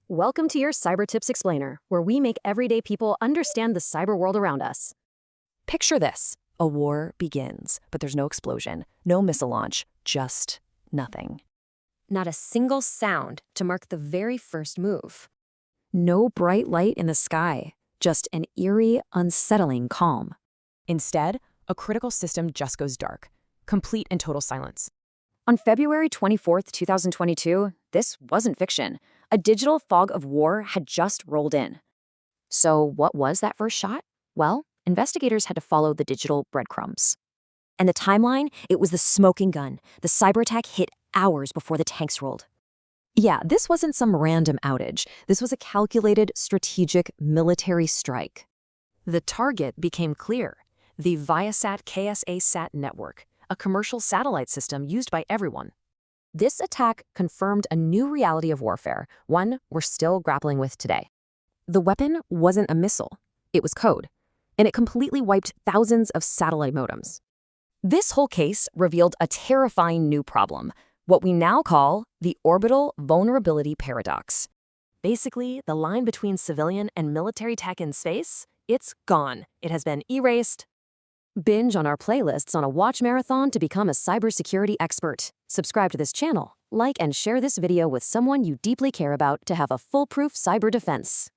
Welcome to your Cyber Tips Explainer, where we make everyday people understand the cyber world around us. Picture this. A war begins, but there's no explosion, no missile launch, just nothing. Not a single sound to mark the very first move. No bright light in the sky, just an eerie, unsettling calm. Instead, a critical system just goes dark. Complete and total silence. On February 24th, 2022, this wasn't fiction. A digital fog of war had just rolled in. So what was that first shot? Well, investigators had to follow the digital breadcrumbs. And the timeline, it was the smoking gun. The cyber attack hit hours before the tanks rolled. Yeah, this wasn't some random outage. This was a calculated, strategic military strike. The target became clear. The Viasat KSA-SAT network, a commercial satellite system used by everyone. This attack confirmed a new reality of warfare, one we're still grappling with today. The weapon wasn't a missile. It was code, and it completely wiped thousands of satellite modems. This whole case revealed a terrifying new problem, what we now call the orbital vulnerability paradox. Basically, the line between civilian and military tech in space, it's gone. It has been erased. Binge on our playlists on a watch marathon to become a cybersecurity expert. Subscribe to this channel, like and share this video with someone you deeply care about to have a foolproof cyber defense.